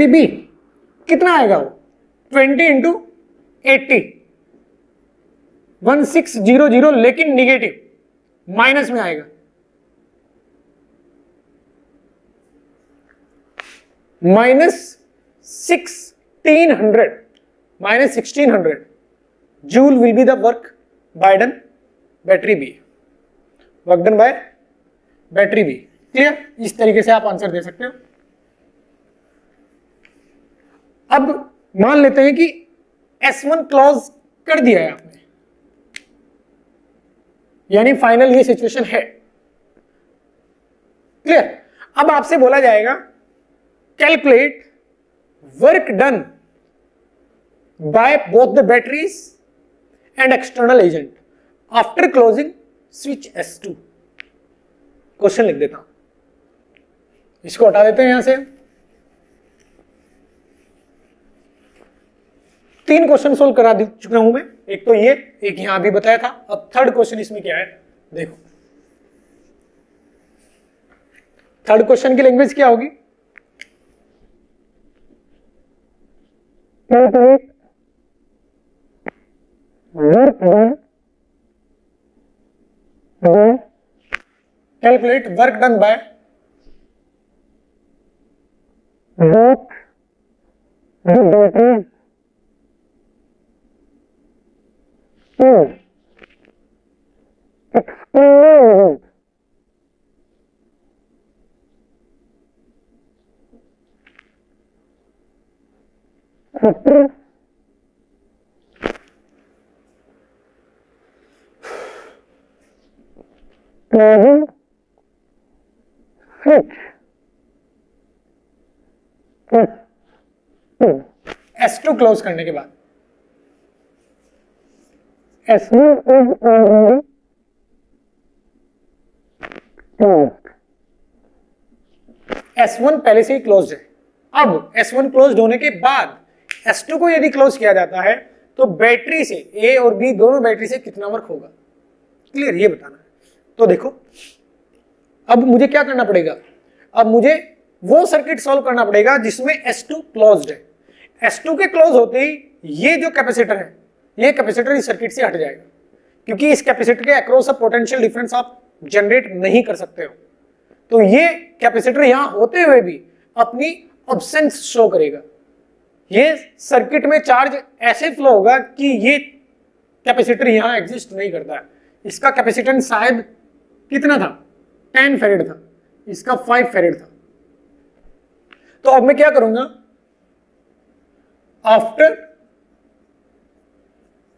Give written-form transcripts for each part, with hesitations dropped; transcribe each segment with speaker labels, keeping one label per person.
Speaker 1: B कितना आएगा वो 20 इंटू 80 1600 लेकिन निगेटिव माइनस में आएगा -1600 joule will be the work by done battery B, work done by battery B. Clear? इस तरीके से आप आंसर दे सकते हो। अब मान लेते हैं कि S1 क्लॉज कर दिया है आपने, यानी फाइनल ये सिचुएशन है। क्लियर? अब आपसे बोला जाएगा calculate work done by both the batteries and external agent after closing switch S2। Question लिख देता हूं, इसको हटा देते हैं यहां से। 3 क्वेश्चन सोल्व करा चुका हूं मैं, एक तो ये, एक यहां भी बताया था। अब थर्ड क्वेश्चन इसमें क्या है देखो। थर्ड क्वेश्चन की लैंग्वेज क्या होगी? Calculate work done by both the batteries and external after closing switch S2 close करने के बाद S1 is already closed। S1 पहले से ही क्लोज है। अब S1 क्लोज होने के बाद S2 को यदि क्लोज किया जाता है तो बैटरी से A और B दोनों बैटरी से कितना वर्क होगा, क्लियर, ये बताना है। तो देखो अब मुझे क्या करना पड़ेगा, अब मुझे वो सर्किट सॉल्व करना पड़ेगा जिसमें S2 क्लोज्ड है। S2 के क्लोज होते ही ये जो कैपेसिटर है, ये कैपेसिटर इस सर्किट से हट जाएगा, क्योंकि इस कैपेसिटर के अक्रॉस अ पोटेंशियल डिफरेंस आप जनरेट नहीं कर सकते हो। तो ये कैपेसिटर यहां होते हुए भी अपनी एब्सेंस शो करेगा। ये सर्किट में चार्ज ऐसे फ्लो होगा कि ये कैपेसिटर यहां एग्जिस्ट नहीं करता है। इसका कैपेसिटेंस शायद कितना था, 10 फैरेड था, इसका 5 फैरेड था। तो अब मैं क्या करूंगा, after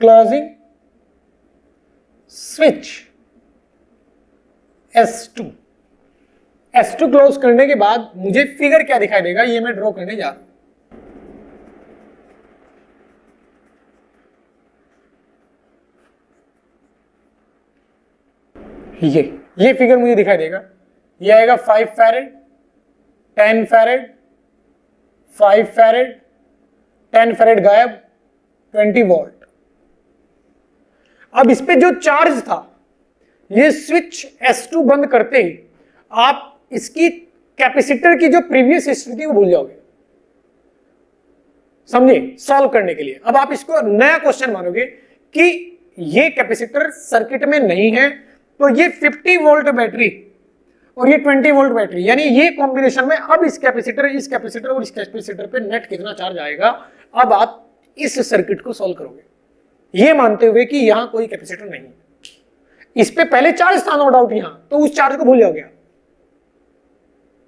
Speaker 1: closing switch S2 close करने के बाद मुझे फिगर क्या दिखाई देगा, ये मैं ड्रॉ करने जा रहा हूं। ये फिगर मुझे दिखाई देगा, ये आएगा 5 फैरेड, 10 फैरेड, 5 फैरेड, 10 फैरेड गायब, 20 वोल्ट। अब इस पे जो चार्ज था, ये स्विच S2 बंद करते ही आप इसकी कैपेसिटर की जो प्रीवियस हिस्ट्री थी वो भूल जाओगे, समझे, सॉल्व करने के लिए। अब आप इसको नया क्वेश्चन मानोगे कि ये कैपेसिटर सर्किट में नहीं है, तो ये 50 वोल्ट बैटरी और ये 20 वोल्ट बैटरी, यानी ये कॉम्बिनेशन में अब इस कैपेसिटर और इस कैपेसिटर पे नेट कितना चार्ज आएगा, अब आप इस सर्किट को सॉल्व करोगे ये मानते हुए कि यहां कोई कैपेसिटर नहीं है। इस पे पहले चार्ज था नो डाउट यहां, तो उस चार्ज को भूल जाओगे आप,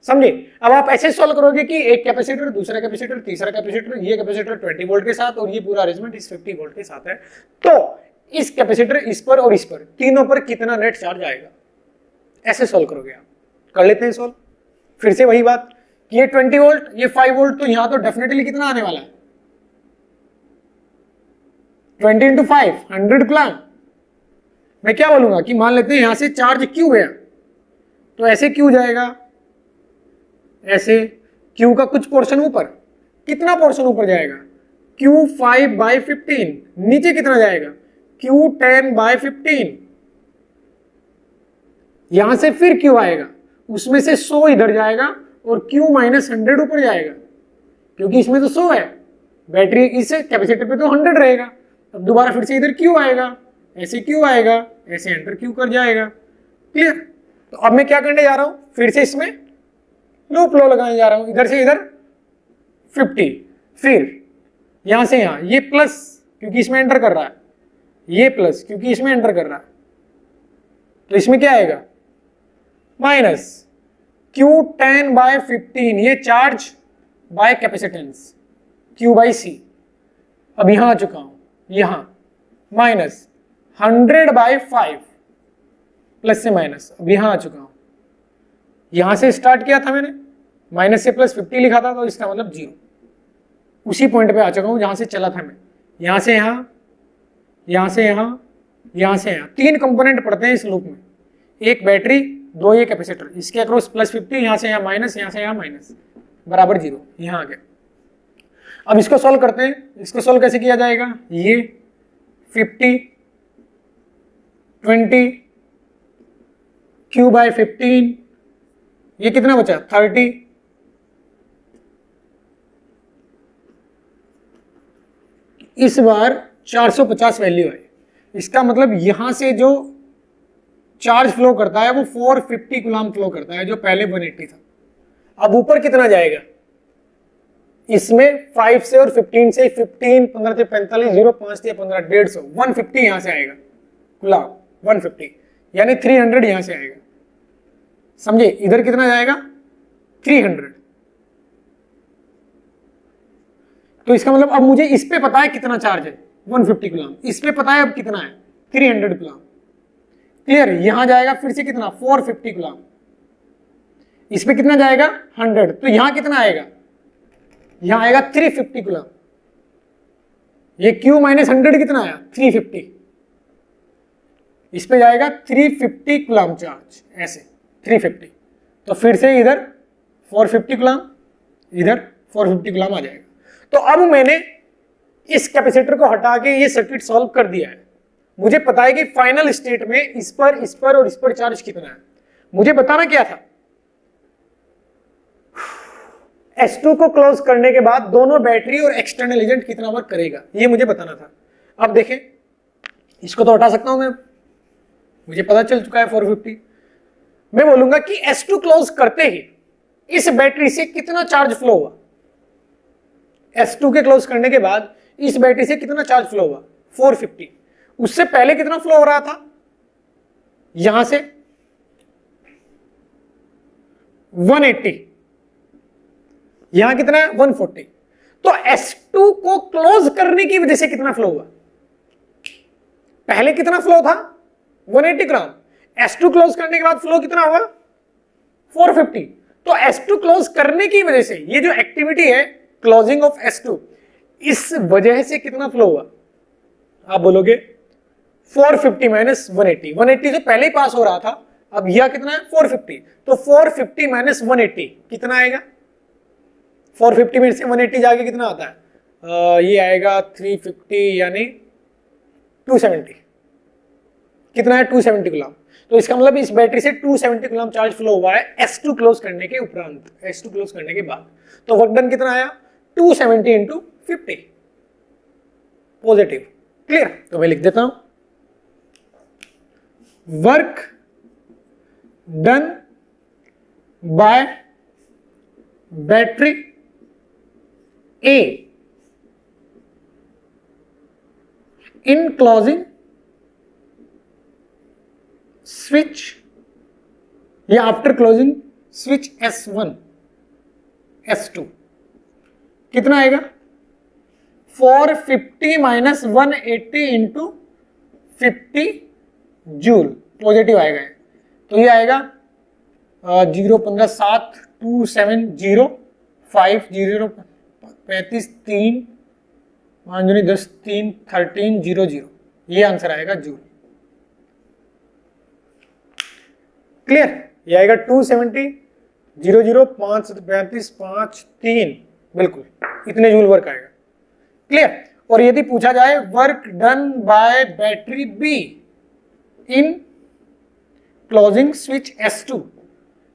Speaker 1: समझे। अब आप ऐसे सॉल्व करोगे कि एक कैपेसिटर, दूसरा कैपेसिटर, तीसरा कैपेसिटर, ये कैपेसिटर 20 वोल्ट के साथ और ये पूरा अरेंजमेंट इस 50 वोल्ट के साथ है, तो इस कैपेसिटर, इस पर और इस पर, तीनों पर कितना नेट चार्ज आएगा, ऐसे सॉल्व करोगे आप। कर लेते हैं सॉल्व। फिर से वही बात कि ये 20 वोल्ट, ये 5 वोल्ट, तो यहां तो डेफिनेटली कितना आने वाला है, 20 इंटू 5 100 कूलम। मैं क्या बोलूंगा कि मान लेते हैं यहां से चार्ज क्यू गया, तो ऐसे क्यू जाएगा, ऐसे क्यू का कुछ पोर्शन ऊपर, कितना पोर्शन ऊपर जाएगा, क्यू 5/15, नीचे कितना जाएगा, क्यू 10/15, यहां से फिर क्यू आएगा, उसमें से 100 इधर जाएगा और क्यू -100 ऊपर जाएगा, क्योंकि इसमें तो 100 है, बैटरी इस कैपेसिटर पे तो 100 रहेगा। अब दोबारा फिर से इधर क्यू आएगा, ऐसे क्यू आएगा, ऐसे एंटर क्यू कर जाएगा। क्लियर? तो अब मैं क्या करने जा रहा हूं, फिर से इसमें लूप लो लगाने जा रहा हूं, इधर से इधर 50, फिर यहां से यहां ये प्लस क्योंकि इसमें एंटर कर रहा है, ये प्लस क्योंकि इसमें एंटर कर रहा है, तो इसमें क्या आएगा माइनस Q10/15, ये चार्ज बाय कैपेसिटेंस Q/C। अब यहां आ चुका हूं, यहां माइनस 100/5 प्लस से माइनस, अब यहां आ चुका हूं, यहां से स्टार्ट किया था मैंने, माइनस से प्लस 50 लिखा था, तो इसका मतलब 0, उसी पॉइंट पे आ चुका हूं जहां से चला था मैं। यहां से यहां, यहां से यहां, यहां से यहां, 3 कंपोनेंट पड़ते हैं इस लूप में, एक बैटरी, 2 ये कैपेसिटर, इसके अक्रॉस प्लस 50, यहां से यहां माइनस, यहां से यहां माइनस, बराबर 0, यहां आ गया। अब इसको सॉल्व करते हैं, इसको सॉल्व कैसे किया जाएगा, ये 50 20 Q/15, ये कितना बचा 30, इस बार 450 वैल्यू है, इसका मतलब यहां से जो चार्ज फ्लो करता है वो 450 कूलम फ्लो करता है, जो पहले 180 था। अब ऊपर कितना जाएगा, इसमें 5 से और 15 से, 15 15 से 45, 0 5 से 15, 150, 150 यहां से आएगा कूलम, 150 यानी 300 यहां से आएगा, समझे? इधर कितना जाएगा 300, तो इसका मतलब अब मुझे इस पे पता है कितना चार्ज है 150 कूलम, इस पे पता है अब कितना है 300 कूलम। क्लियर? यहां जाएगा फिर से कितना 450 कूलम, इस पे कितना जाएगा 100, तो यहां कितना आएगा, यहां आएगा 350 कूलम। ये Q - 100 कितना आया 350, इस पे जाएगा 350 कूलम चार्ज, ऐसे 350, तो फिर से इधर 450 कूलम, इधर 450 कूलम आ जाएगा। तो अब मैंने इस कैपेसिटर को हटा के ये सर्किट सॉल्व कर दिया है, मुझे पता है कि फाइनल स्टेट में इस पर और इस पर चार्ज कितना है। मुझे बताना क्या था, S2 को क्लोज करने के बाद दोनों बैटरी और एक्सटर्नल एजेंट कितना वर्क करेगा, ये मुझे बताना था। अब देखें, इसको तो हटा सकता हूं मैं, मुझे पता चल चुका है 450। मैं बोलूंगा कि S2 क्लोज करते ही इस बैटरी से कितना चार्ज फ्लो हुआ, S2 के क्लोज करने के बाद इस बैटरी से कितना चार्ज फ्लो हुआ 450। उससे पहले कितना फ्लो हो रहा था, यहां से 180, यहां कितना है 140, तो S2 को क्लोज करने की वजह से कितना फ्लो हुआ, पहले कितना फ्लो था 180 ग्राम, S2 क्लोज करने के बाद फ्लो कितना हुआ 450। तो S2 क्लोज करने की वजह से ये जो एक्टिविटी है क्लोजिंग ऑफ S2, इस वजह से कितना फ्लो हुआ, आप बोलोगे 450 माइनस 180, 180 तो पहले ही पास हो रहा था, अब यह कितना है 450, तो 450 माइनस 180 कितना आएगा, 450 में से 180 जाके कितना आता है, ये आएगा 350 यानी 270, कितना है 270 कूलम। तो इसका मतलब इस बैटरी से 270 कूलम चार्ज फ्लो हुआ है S2 क्लोज करने के उपरांत, S2 क्लोज करने के बाद। तो वर्क डन कितना आया 270 इंटू 50 पॉजिटिव। क्लियर? तो मैं लिख देता हूं, work done by battery A in closing switch या after closing switch S1 S2 कितना आएगा 450 माइनस 180 इंटू 50 जूल पॉजिटिव आएगा। तो ये आएगा 0 15 7 2 7 0 5 0 35 3 5 दूनी 10 3 13 0 0, ये आंसर आएगा जूल। क्लियर? ये आएगा 270 0 0 5 35 5 3, बिल्कुल इतने जूल वर्क आएगा। क्लियर? और यदि पूछा जाए work done by battery B in closing switch S2,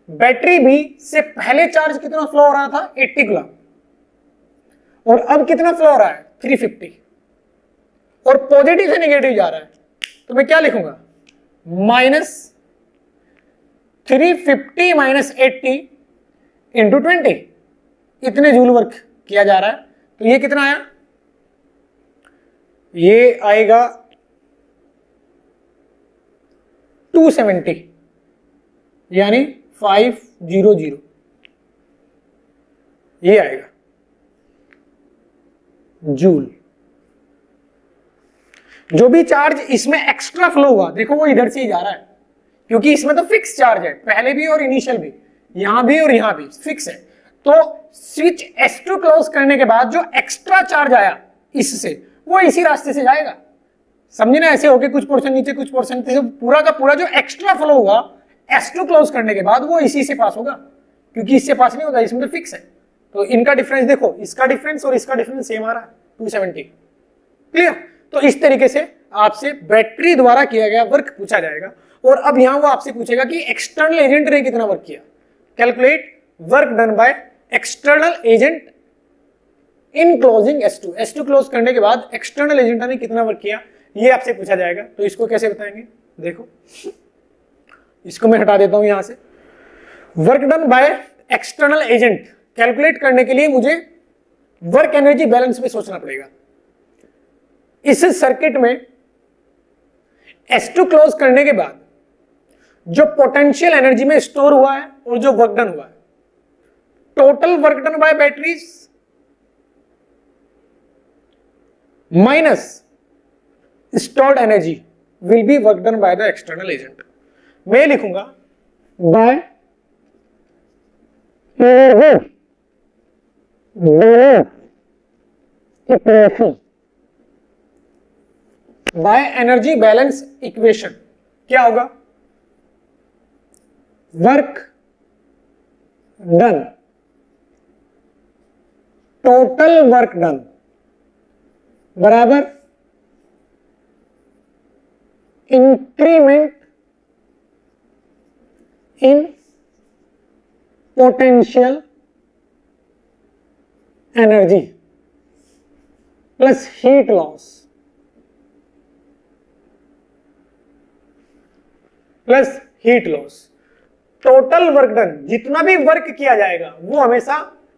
Speaker 1: battery B से पहले चार्ज कितना फ्लो हो रहा था 80 कूलम, और अब कितना फ्लो हो रहा है 350, और पॉजिटिव से नेगेटिव जा रहा है, तो मैं क्या लिखूंगा -350 - 80 × 20, इतने जूल वर्क किया जा रहा है। तो ये कितना आया, ये आएगा 270, यानी 500, ये आएगा जूल। जो भी चार्ज इसमें एक्स्ट्रा फ्लो हुआ, देखो वो इधर से ही जा रहा है, क्योंकि इसमें तो फिक्स चार्ज है, पहले भी और इनिशियल भी, यहां भी और यहां भी फिक्स है। तो स्विच S2 क्लोज करने के बाद जो एक्स्ट्रा चार्ज आया इससे, वो इसी रास्ते से जाएगा, समझे ना? ऐसे होके कुछ पोर्शन नीचे कुछ पोर्शन, पूरा का पूरा जो एक्स्ट्रा फ्लो हुआ S2 क्लोज करने के बाद वो इसी से पास होगा, क्योंकि इससे पास नहीं होगा, इसमें तो फिक्स है। तो इनका डिफरेंस देखो, इसका डिफरेंस और इसका डिफरेंस सेम आ रहा है 270। क्लियर? तो इस तरीके से आपसे बैटरी द्वारा किया गया वर्क पूछा जाएगा। और अब यहां वो आपसे पूछेगा कि एक्सटर्नल एजेंट ने कितना वर्क किया। Calculate work done by external agent in closing S2। S2 close करने के बाद एक्सटर्नल एजेंट ने कितना वर्क किया, ये आपसे पूछा जाएगा। तो इसको कैसे बताएंगे, देखो इसको मैं हटा देता हूं यहां से। Work done by external agent calculate करने के लिए मुझे वर्क एनर्जी बैलेंस में सोचना पड़ेगा। इस सर्किट में S2 क्लोज करने के बाद जो पोटेंशियल एनर्जी में स्टोर हुआ है और जो वर्क डन हुआ है, total work done by batteries minus stored energy will be work done by the external agent. मैं लिखूंगा by by energy balance equation. क्या होगा, work done, total work done बराबर increment in potential energy plus heat loss plus heat loss. Total work done, जितना भी work किया जाएगा वो हमेशा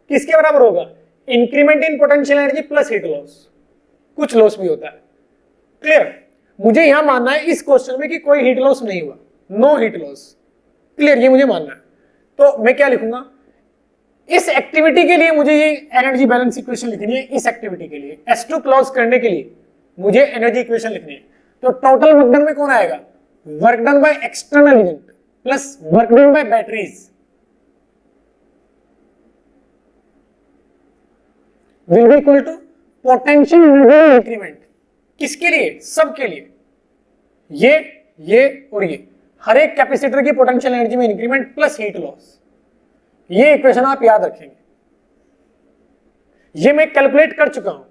Speaker 1: किसके बराबर होगा, increment in potential energy plus heat loss. कुछ लॉस भी होता है। क्लियर? मुझे यहां मानना है इस क्वेश्चन में कि कोई हीट लॉस नहीं हुआ, नो हीट लॉस। क्लियर? ये मुझे मानना है। तो मैं क्या लिखूंगा, इस एक्टिविटी के लिए मुझे ये एनर्जी बैलेंस इक्वेशन लिखनी है। इस एक्टिविटी के लिए S2 क्लोज करने के लिए मुझे एनर्जी इक्वेशन लिखनी है। तो टोटल वर्क डन में कौन आएगा, work done by external agent plus work done by batteries will be equal to potential energy increment. किसके लिए, सबके लिए, ये और ये, हर एक कैपेसिटर की पोटेंशियल एनर्जी में इंक्रीमेंट प्लस हीट लॉस। ये इक्वेशन आप याद रखेंगे। ये मैं कैलकुलेट कर चुका हूं।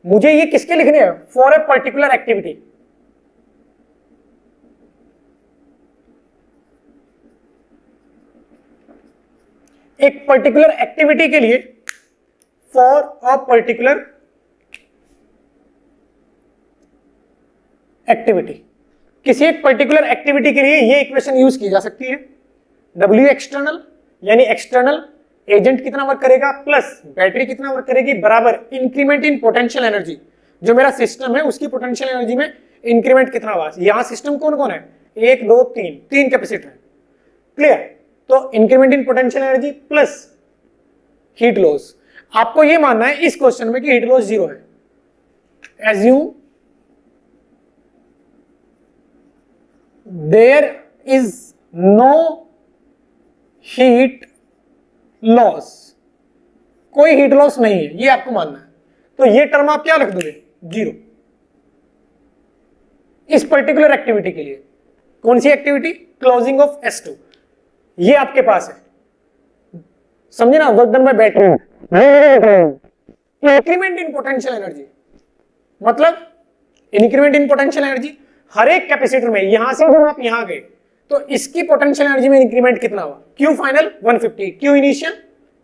Speaker 1: मुझे ये किसके लिखने हैं, फॉर ए पर्टिकुलर एक्टिविटी। एक पर्टिकुलर एक्टिविटी के लिए, फॉर अ पर्टिकुलर एक्टिविटी, किसी एक पर्टिकुलर एक्टिविटी के लिए ये इक्वेशन यूज की जा सकती है। W एक्सटर्नल यानी एक्सटर्नल एजेंट कितना वर्क करेगा प्लस बैटरी कितना वर्क करेगी बराबर इंक्रीमेंट इन पोटेंशियल एनर्जी। जो मेरा सिस्टम है उसकी पोटेंशियल एनर्जी में इंक्रीमेंट कितना हुआ। यहां सिस्टम कौन कौन है, 1 2 3, 3 कैपेसिटर है। क्लियर? तो increment in potential energy plus heat loss. आपको यह मानना है इस क्वेश्चन में कि हीट लॉस 0 है। Assume there is no heat loss, कोई हीट लॉस नहीं है, ये आपको मानना है। तो ये टर्म आप क्या रख दोगे, 0। इस पर्टिकुलर एक्टिविटी के लिए, कौन सी एक्टिविटी, क्लोजिंग ऑफ S2, ये आपके पास है। समझे ना, work done by battery, increment in potential energy, मतलब इंक्रीमेंट इन पोटेंशियल एनर्जी हर एक कैपेसिटर में। यहां से जब आप यहां गए तो इसकी पोटेंशियल एनर्जी में इंक्रीमेंट कितना हुआ, Q फाइनल 150, Q इनिशियल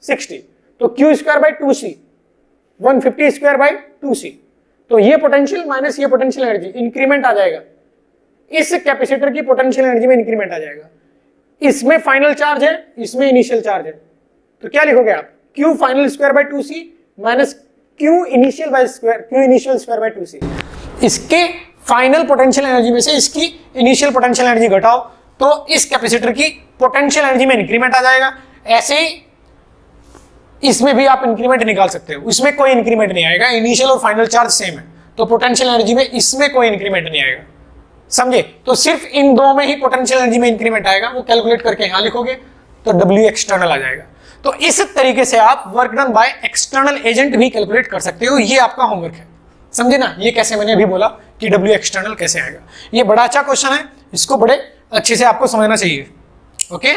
Speaker 1: 60, तो Q² bye 2C 150 square by 2c। तो ये पोटेंशियल माइनस ये पोटेंशियल एनर्जी, इंक्रीमेंट आ जाएगा, इस कैपेसिटर की पोटेंशियल एनर्जी में इंक्रीमेंट आ जाएगा। इसमें फाइनल चार्ज है, इसमें इनिशियल चार्ज है, तो क्या लिखोगे आप, Q final square by 2c minus Q initial square by 2c। इसके फाइनल पोटेंशियल एनर्जी में से इसकी इनिशियल पोटेंशियल एनर्जी घटाओ तो इस कैपेसिटर की पोटेंशियल एनर्जी में इंक्रीमेंट आ जाएगा। ऐसे ही इसमें भी आप इंक्रीमेंट निकाल सकते हो, इसमें कोई इंक्रीमेंट नहीं आएगा, इनिशियल और फाइनल चार्ज सेम है, तो पोटेंशियल एनर्जी में इसमें कोई इंक्रीमेंट नहीं आएगा, समझे। तो सिर्फ इन दो में ही पोटेंशियल एनर्जी में इंक्रीमेंट आएगा, वो कैलकुलेट करके यहां लिखोगे तो W एक्सटर्नल आ जाएगा। तो इस तरीके से आप work done by external agent भी कैलकुलेट कर सकते हो, ये आपका होमवर्क है, समझे ना। ये कैसे मैंने अभी बोला कि W एक्सटर्नल कैसे आएगा, ये बड़ा अच्छा क्वेश्चन है, इसको बड़े अच्छे से आपको समझना चाहिए। ओके।